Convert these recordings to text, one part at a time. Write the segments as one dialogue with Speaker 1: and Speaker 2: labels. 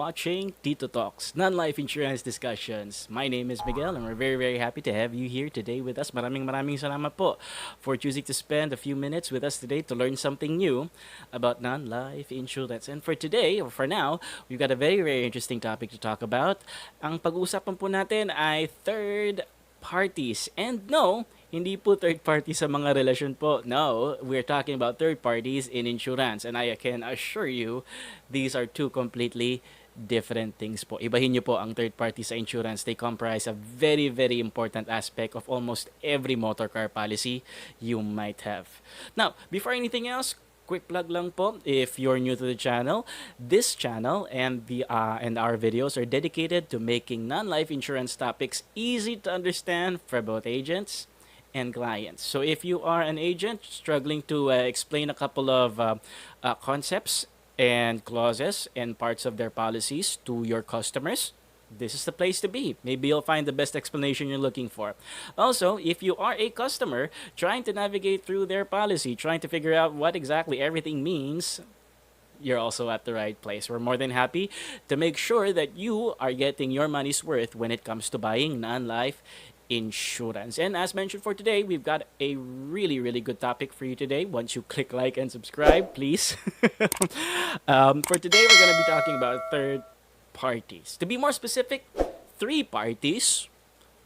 Speaker 1: watching Tito Talks, non-life insurance discussions. My name is Miguel and we're very happy to have you here today with us. Maraming salamat po for choosing to spend a few minutes with us today to learn something new about non-life insurance. And for today, or for now, we've got a very interesting topic to talk about. Ang pag-uusapan po natin ay third parties. And no, hindi po third party sa mga relasyon po. No, we're talking about third parties in insurance. And I can assure you, these are two completely different things po. Ibahin nyo po ang third party sa insurance. They comprise a very important aspect of almost every motor car policy you might have. Now, before anything else, quick plug lang po, if you're new to the channel, this channel and our videos are dedicated to making non-life insurance topics easy to understand for both agents and clients. So if you are an agent struggling to explain a couple of concepts and clauses and parts of their policies to your customers, this is the place to be. Maybe you'll find the best explanation you're looking for. Also, if you are a customer trying to navigate through their policy, trying to figure out what exactly everything means, you're also at the right place. We're more than happy to make sure that you are getting your money's worth when it comes to buying non-life insurance. And as mentioned for today, we've got a really good topic for you today. Once you click like and subscribe, please. For today, we're going to be talking about third parties. To be more specific, three parties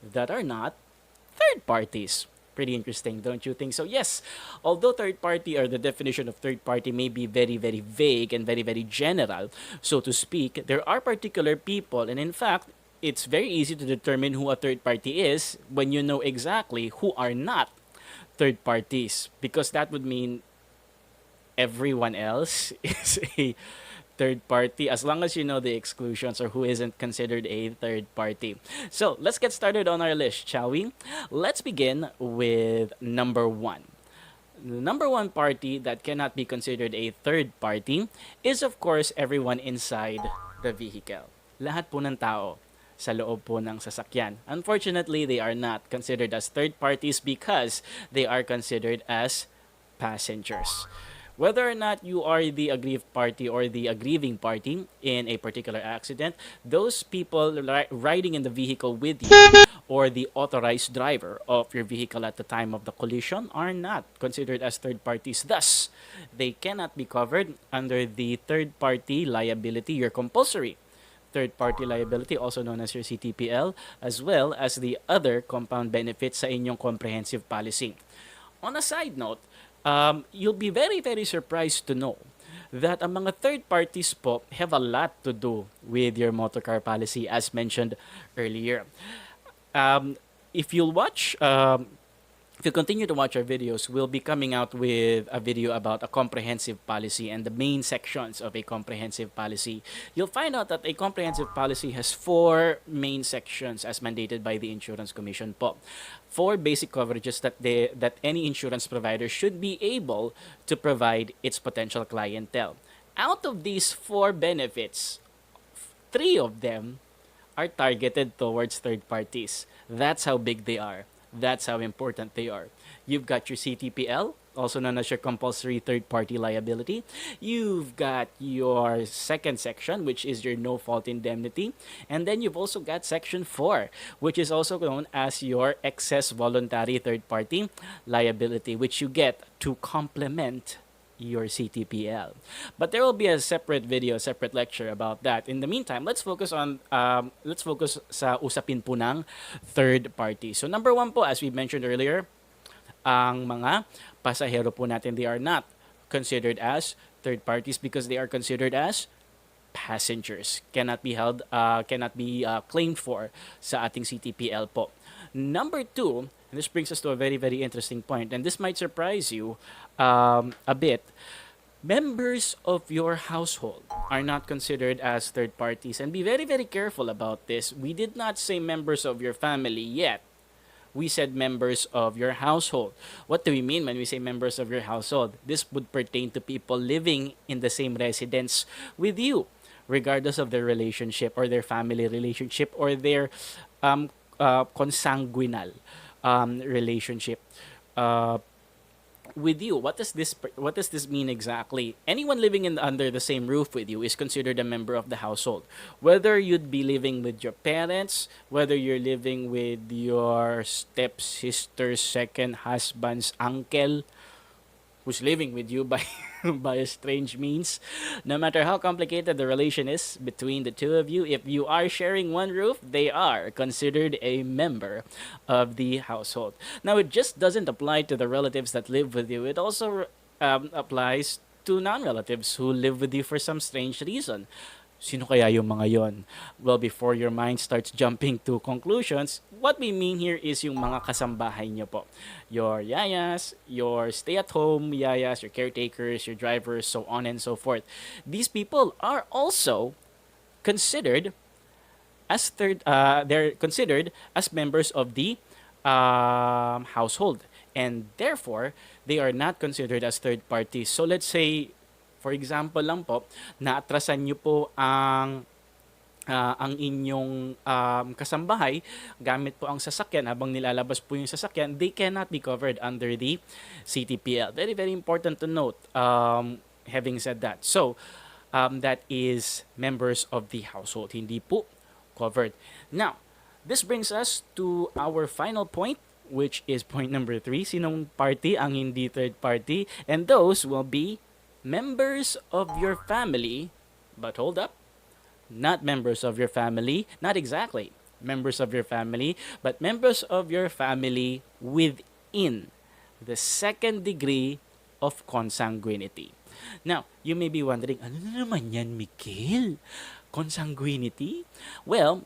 Speaker 1: that are not third parties. Pretty interesting, don't you think so? Yes, although third party or the definition of third party may be very vague and very general, so to speak, there are particular people, and in fact, it's very easy to determine who a third party is when you know exactly who are not third parties, because that would mean everyone else is a third party as long as you know the exclusions or who isn't considered a third party. So let's get started on our list, shall we? Let's begin with number one. The number one party that cannot be considered a third party is of course everyone inside the vehicle. Lahat po ng tao sa loob po ng sasakyan. Unfortunately, they are not considered as third parties because they are considered as passengers. Whether or not you are the aggrieved party or the aggrieving party in a particular accident, those people riding in the vehicle with you or the authorized driver of your vehicle at the time of the collision are not considered as third parties. Thus, they cannot be covered under the third party liability, your compulsory third party liability, also known as your CTPL, as well as the other compound benefits sa inyong comprehensive policy. On a side note, you'll be very surprised to know that ang mga third parties po have a lot to do with your motor car policy as mentioned earlier. If you'll watch, if you continue to watch our videos, we'll be coming out with a video about a comprehensive policy and the main sections of a comprehensive policy. You'll find out that a comprehensive policy has four main sections as mandated by the Insurance Commission po. Four basic coverages that any insurance provider should be able to provide its potential clientele. Out of these four benefits, three of them are targeted towards third parties. That's how big they are. That's how important they are. You've got your CTPL, also known as your compulsory third-party liability. You've got your second section, which is your no-fault indemnity. And then you've also got section 4, which is also known as your excess voluntary third-party liability, which you get to complement your CTPL. But there will be a separate video, separate lecture about that. In the meantime, let's focus sa usapin po ng third party. So number one po, as we mentioned earlier, ang mga pasahero po natin, they are not considered as third parties because they are considered as passengers. Cannot be claimed for sa ating CTPL po. Number two, and this brings us to a very interesting point, and this might surprise you a bit. Members of your household are not considered as third parties, and be very careful about this. We did not say members of your family yet. We said members of your household. What do we mean when we say members of your household? This would pertain to people living in the same residence with you, regardless of their relationship or their family relationship or their consanguinal relationship. with you, what does this mean exactly? Anyone living under the same roof with you is considered a member of the household. Whether you'd be living with your parents, whether you're living with your stepsister's second husband's uncle, who's living with you by by a strange means. No matter how complicated the relation is between the two of you, if you are sharing one roof, they are considered a member of the household. Now, it just doesn't apply to the relatives that live with you. It also applies to non-relatives who live with you for some strange reason. Sino kaya yung mga yon? Well, before your mind starts jumping to conclusions, what we mean here is yung mga kasambahay nyo po. Your yayas, your stay-at-home yayas, your caretakers, your drivers, so on and so forth. These people are also considered they're considered as members of the household, and therefore they are not considered as third parties. So let's say, for example lang po, naatrasan nyo po ang inyong kasambahay gamit po ang sasakyan habang nilalabas po yung sasakyan, they cannot be covered under the CTPL. Very, very important to note, having said that. So, that is members of the household. Hindi po covered. Now, this brings us to our final point, which is point number 3. Sinong party ang hindi third party? And those will be members of your family. But hold up. Not members of your family. Not exactly members of your family, but members of your family within the second degree of consanguinity. Now, you may be wondering, ano na naman yan, Mikhail? Consanguinity? Well,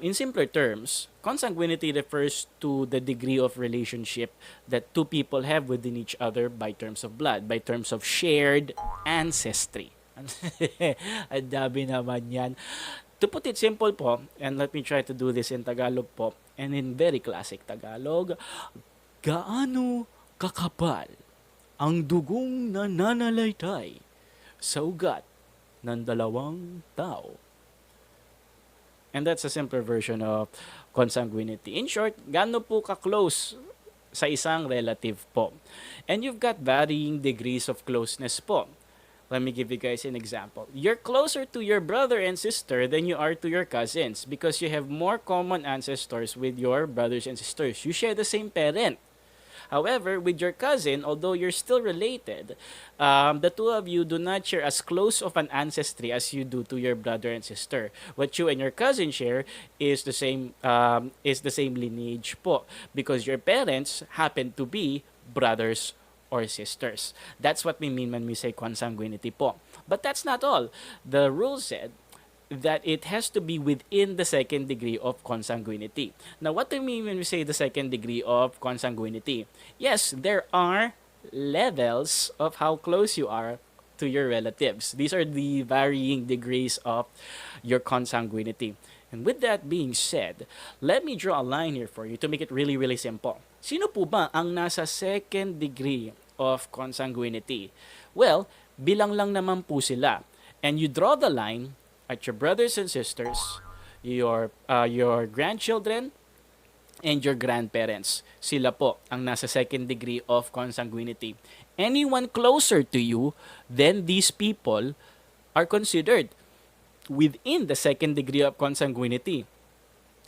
Speaker 1: in simpler terms, consanguinity refers to the degree of relationship that two people have within each other by terms of blood, by terms of shared ancestry. Ang dami naman yan. To put it simple po, and let me try to do this in Tagalog po, and in very classic Tagalog, gaano kakapal ang dugong nananalaytay sa ugat ng dalawang tao. And that's a simpler version of consanguinity. In short, gaano po ka-close sa isang relative po. And you've got varying degrees of closeness po. Let me give you guys an example. You're closer to your brother and sister than you are to your cousins because you have more common ancestors with your brothers and sisters. You share the same parent. However, with your cousin, although you're still related, the two of you do not share as close of an ancestry as you do to your brother and sister. What you and your cousin share is the same lineage po, because your parents happen to be brothers or sisters. That's what we mean when we say consanguinity po. But that's not all. The rule said that it has to be within the second degree of consanguinity. Now, what do we mean when we say the second degree of consanguinity? Yes, there are levels of how close you are to your relatives. These are the varying degrees of your consanguinity. And with that being said, let me draw a line here for you to make it really, really simple. Sino po ba ang nasa second degree of consanguinity? Well, bilang lang naman po sila. And you draw the line at your brothers and sisters, your grandchildren, and your grandparents. Sila po ang nasa second degree of consanguinity. Anyone closer to you than these people are considered within the second degree of consanguinity.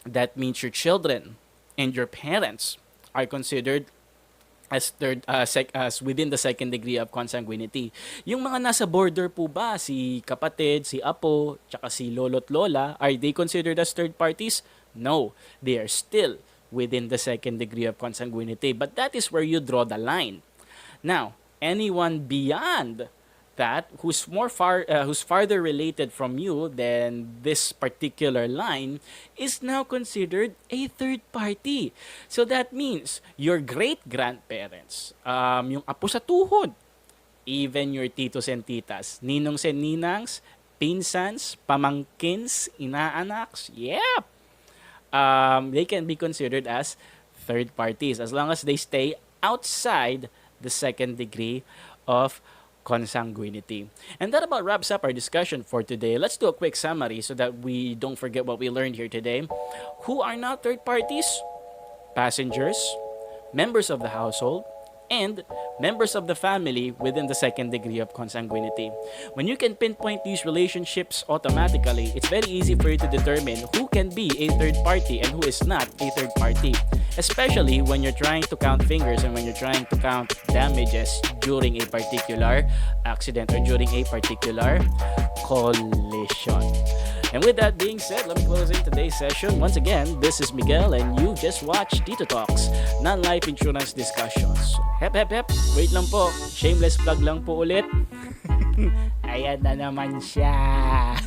Speaker 1: That means your children and your parents are considered as within the second degree of consanguinity. Yung mga nasa border po ba, si kapatid, si apo, tsaka si lolo't lola, are they considered as third parties? No, they are still within the second degree of consanguinity. But that is where you draw the line. Now, anyone beyond that who's farther related from you than this particular line is now considered a third party. So that means your great grandparents, yung apo sa tuhod, even your titos and titas, ninongs and ninangs, pinsans, pamangkins, inaanaks, they can be considered as third parties as long as they stay outside the second degree of consanguinity. And that about wraps up our discussion for today. Let's do a quick summary so that we don't forget what we learned here today. Who are not third parties? Passengers, members of the household, and members of the family within the second degree of consanguinity. When you can pinpoint these relationships automatically, it's very easy for you to determine who can be a third party and who is not a third party, especially when you're trying to count fingers and when you're trying to count damages during a particular accident or during a particular collision. And with that being said, let me close in today's session. Once again, this is Miguel and you just watched Tito Talks, non-life insurance discussions. Hep hep hep, wait lang po, shameless plug lang po ulit. Ayan na naman siya.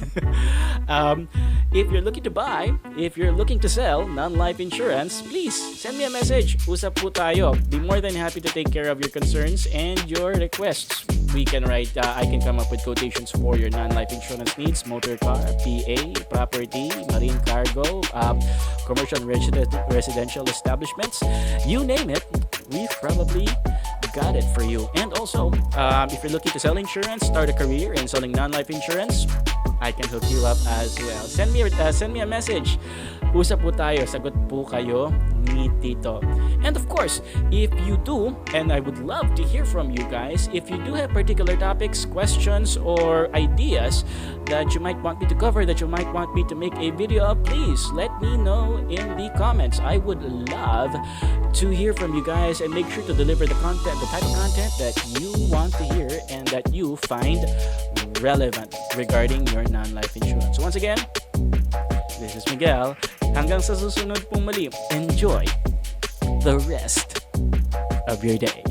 Speaker 1: If you're looking to buy, if you're looking to sell non-life insurance, please send me a message. Usap po tayo. Be more than happy to take care of your concerns and your requests. We can write, I can come up with quotations for your non-life insurance needs, motor car, PA, property, marine cargo, commercial residential establishments, you name it, we've probably got it for you. And also, if you're looking to sell insurance, start a career in selling non-life insurance, I can hook you up as well. Send me a message. Usap po tayo, sagot po kayo ni Tito. And of course, if you do, and I would love to hear from you guys, if you do have particular topics, questions, or ideas that you might want me to cover, that you might want me to make a video of, please let me know in the comments. I would love to hear from you guys and make sure to deliver the content, the type of content that you want to hear and that you find relevant regarding your non-life insurance. So once again, this is Miguel. Hanggang sa susunod pong muli, enjoy the rest of your day.